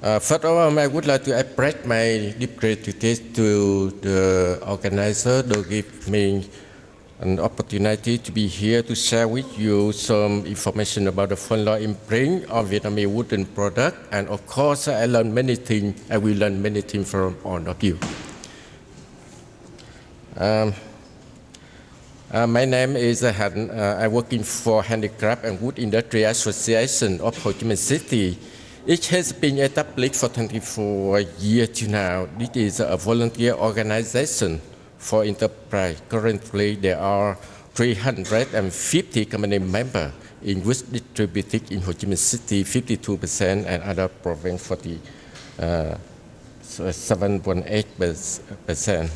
First of all, I would like to express my deep gratitude to the organizer to give me an opportunity to be here to share with you some information about the Phun Loi imprint of Vietnamese wooden product. And of course, I learned many things. I will learn many things from all of you. My name is Hanh. I'm working for Handicraft and Wood Industry Association of Ho Chi Minh City. It has been established for 24 years to now. This is a volunteer organization for enterprise. Currently, there are 350 community members, in which distributed in Ho Chi Minh City 52% and other provinces 7.8%.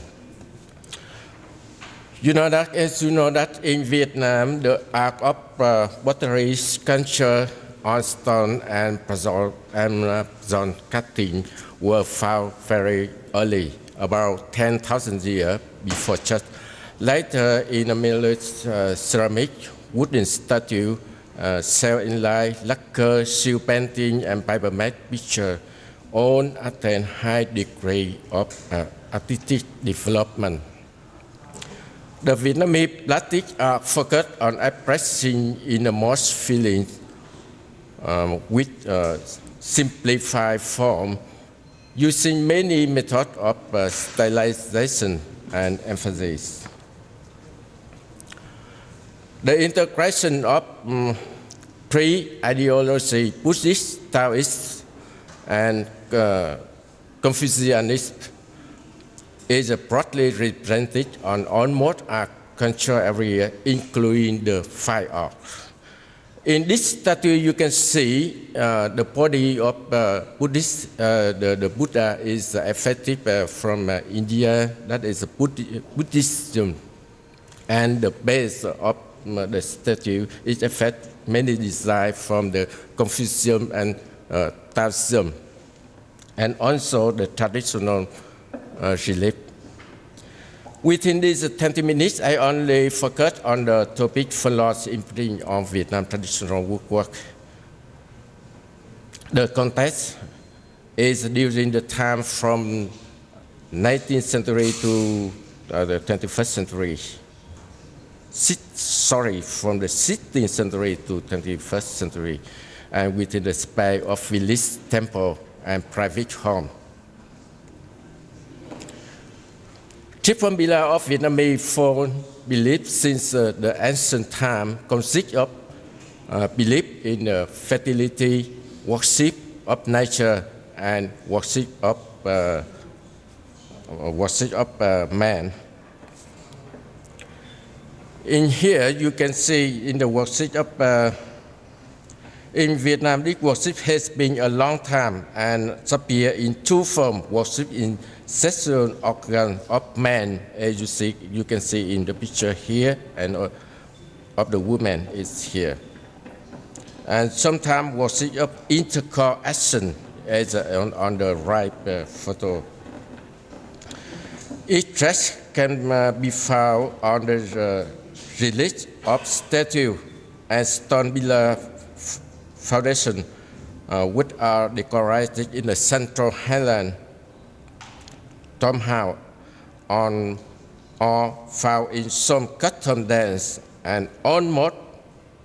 You know that, as you know that in Vietnam, the art of pottery, sculpture on stone and bronze cutting were found very early, about 10,000 years before church. Later, in the Middle East, ceramic, wooden statue, cell inlay, lacquer, seal painting, and paper-made picture all attain high degree of artistic development. The Vietnamese plastic art focused on expressing in the most feelings with simplified form, using many methods of stylization and emphasis. The integration of three ideologies, Buddhist, Taoist, and Confucianist, is broadly represented on almost art culture area, including the fine art. In this statue, you can see the body of Buddhist. The Buddha is effective from India. That is Buddhism, and the base of the statue is effect many design from the Confucianism and Taoism, and also the traditional relief. Within these 20 minutes, I only focus on the topic Phun Loi imprinting on Vietnam traditional woodwork. The context is during the time from 19th century to the 21st century. From the 16th century to 21st century, and within the space of village, temple, and private home. Chief formula of Vietnamese folk belief since the ancient time consists of belief in fertility, worship of nature, and worship of man. In here, you can see in the worship of in Vietnam, this worship has been a long time and appears in two forms: worship in sexual organ of man, as you can see in the picture here, and of the woman is here. And sometimes worship of intercourse action, as on the right photo. Each dress can be found on the relief of statue and stone pillar foundation, which are decorated in the central highland townhouse or found in some custom dance, and almost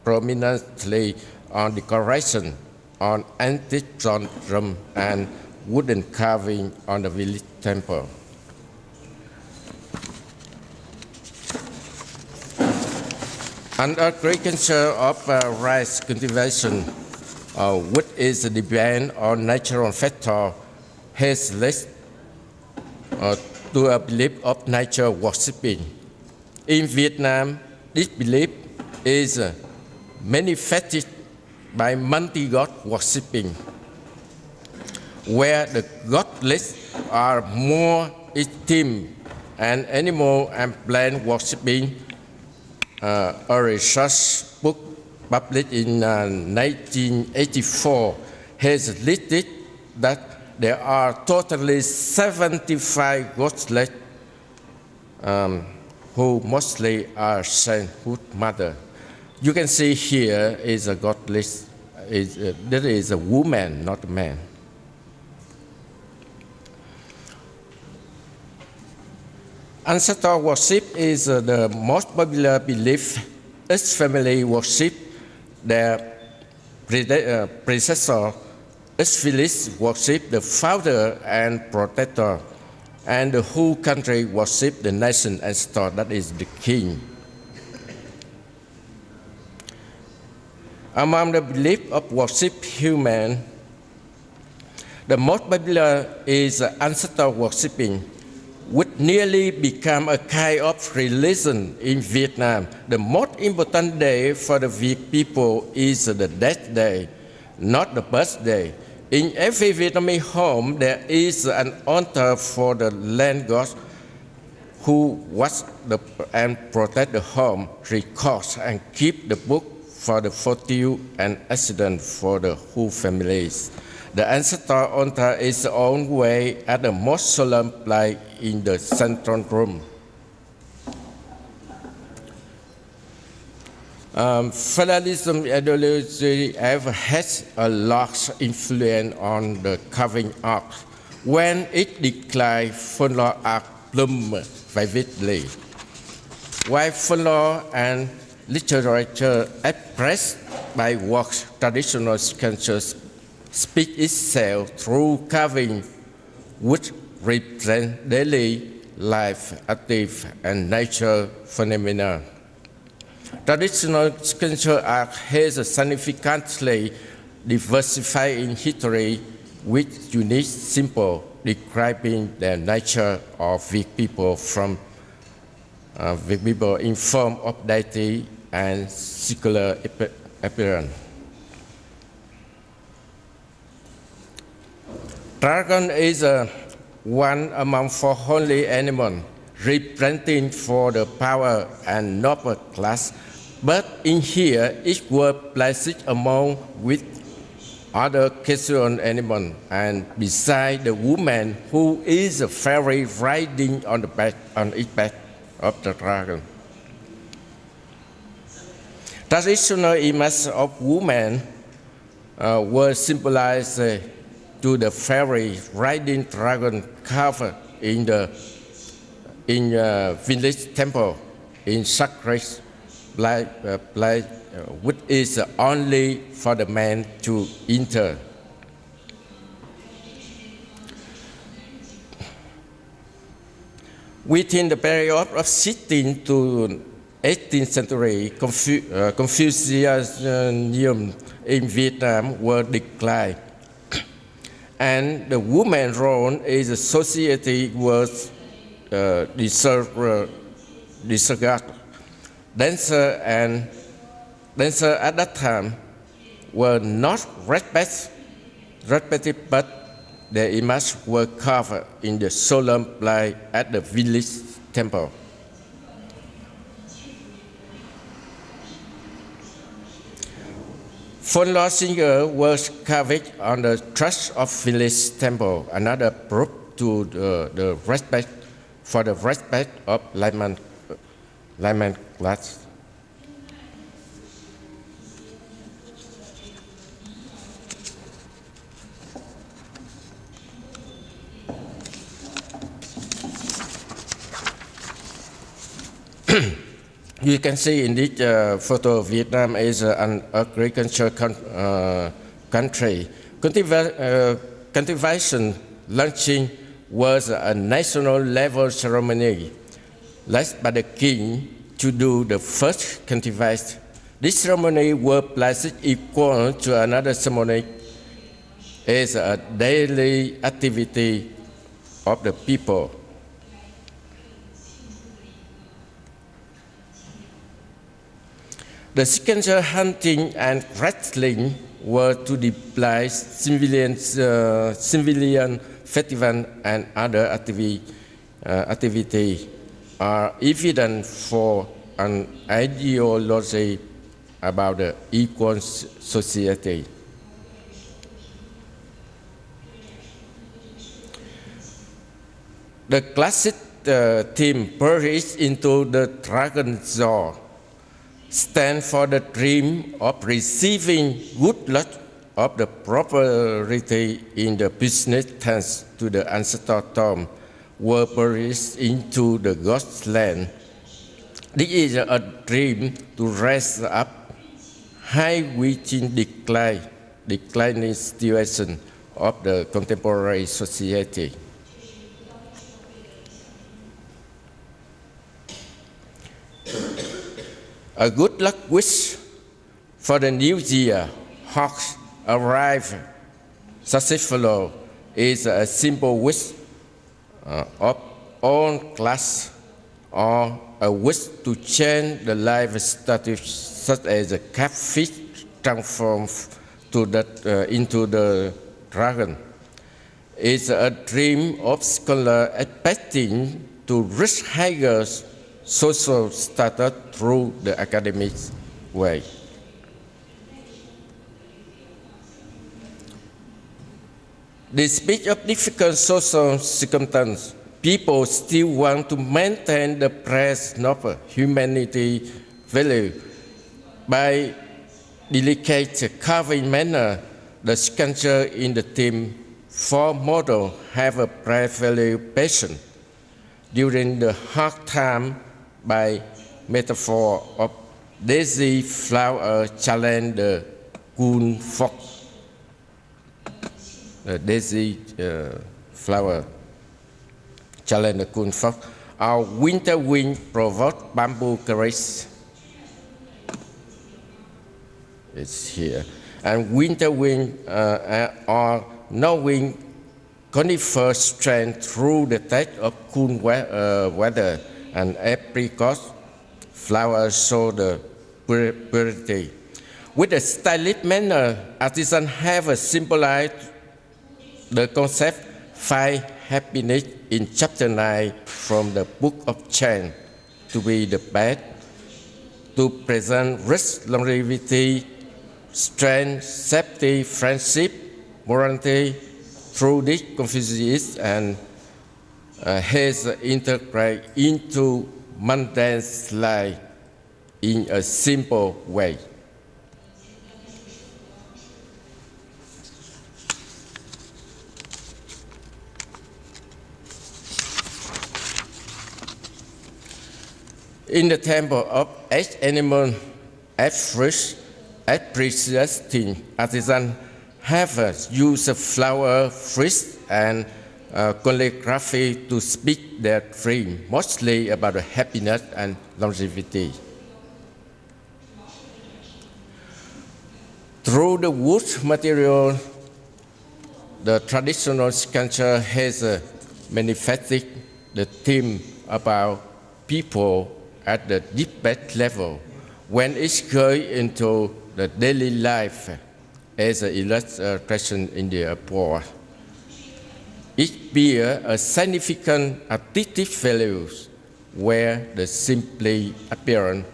prominently on decoration on antique bronze drum and wooden carving on the village temple. Under agriculture of rice cultivation, which is depend on natural factor, has led to a belief of nature worshipping. In Vietnam, this belief is manifested by multi-god worshipping, where the godless are more esteemed, and animal and plant worshipping. A research book published in 1984 has listed that there are totally 75 godless who mostly are sainthood mother. You can see here is a godless, that is a woman, not a man. Ancestor worship is the most popular belief. Each family worship their predecessor. Each village worship the founder and protector. And the whole country worship the nation ancestor, that is the king. Among the belief of worship human, the most popular is ancestor worshiping, which nearly become a kind of religion in Vietnam. The most important day for the Viet people is the death day, not the birthday. In every Vietnamese home, there is an altar for the land god who watch and protect the home, records and keep the book for the fortune and accident for the whole families. The ancestor altar is always at the most solemn place in the central room. Federalism ideology ever has a large influence on the carving art. When it declined, folklore art bloomed vividly. While folklore and literature expressed by works, traditional sculptures speak itself through carving, which represent daily life, active and nature phenomena. Traditional sculpture art has a significantly diversified in history with unique symbols describing the nature of Viet people from Viet people in form of deity and secular appearance. Dragon is one among 4 holy animals representing for the power and noble class, but in here each were placed among with other casual animals, and beside the woman who is a fairy riding on its back of the dragon. Traditional images of women were symbolized to the fairy riding dragon carved in the village temple in sacred place, which is only for the man to enter. Within the period of 16th to 18th century, Confucianism in Vietnam were declined, and the woman's role in the society was disregarded. Dancers at that time were not respected, but their images were carved in the solemn place at the village temple. Folklore singer was carved on the truss of village temple, another proof to the respect of layman class. You can see in this photo, Vietnam is an agricultural country. Cultivation launching was a national level ceremony led by the king to do the first cultivation. This ceremony was placed equal to another ceremony as a daily activity of the people. The sculpture hunting and wrestling were to display civilian festival and other activity are evident for an ideology about the equal society. The classic theme perished into the dragon's jaw stand for the dream of receiving good luck of the prosperity in the business thanks to the ancestor tomb, were buried into the God's land. This is a dream to raise up Hanh Huynh declining situation of the contemporary society. A good luck wish for the new year. Hawks arrive successfully is a simple wish of all class, or a wish to change the life status, such as a catfish transformed into the dragon. It's a dream of scholars expecting to reach higher social status through the academic way. Despite of difficult social circumstances, people still want to maintain the present noble humanity value. By delicate carving manner, the sculpture in the theme for model have a bright value passion. During the hard time, by metaphor of daisy flower challenge the coon fox. The daisy flower challenge the coon fox. Our winter wind provoke bamboo caress. It's here. And winter wind or knowing conifer strength through the test of cool weather, and apricot flowers show the purity. With a stylish manner, artisans have symbolized the concept find happiness in chapter 9 from the book of Chan to be the best, to present rich longevity, strength, safety, friendship, morality. Through this Confucius and has integrated into mundane life in a simple way. In the temple of each animal, appreciating artisans have used flower, fruits, and calligraphy to speak their dream, mostly about happiness and longevity. Through the wood material, the traditional sculpture has manifested the theme about people at the deepest level when it's going into the daily life, as an illustration in the above. It bears a significant artistic value where the simply appearance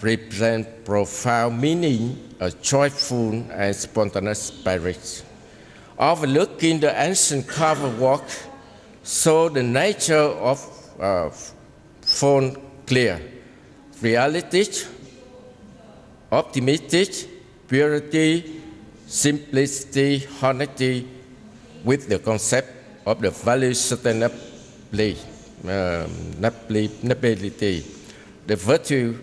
represents profound meaning, a joyful and spontaneous spirit. Overlooking the ancient carved work, so the nature of form clear, reality, optimistic, purity, simplicity, honesty, with the concept of the value sustainability. The virtue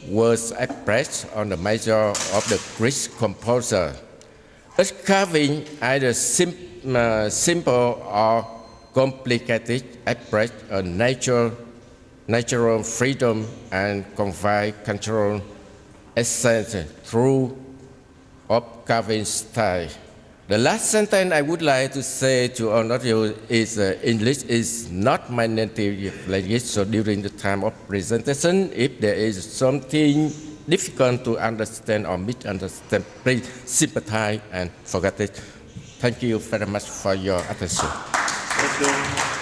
was expressed on the measure of the Greek composer. Each carving, either simple or complicated, expressed a natural freedom and convey cultural essence through of carving style. The last sentence I would like to say to all of you is English is not my native language, so during the time of presentation, if there is something difficult to understand or misunderstand, please sympathize and forget it. Thank you very much for your attention. Thank you.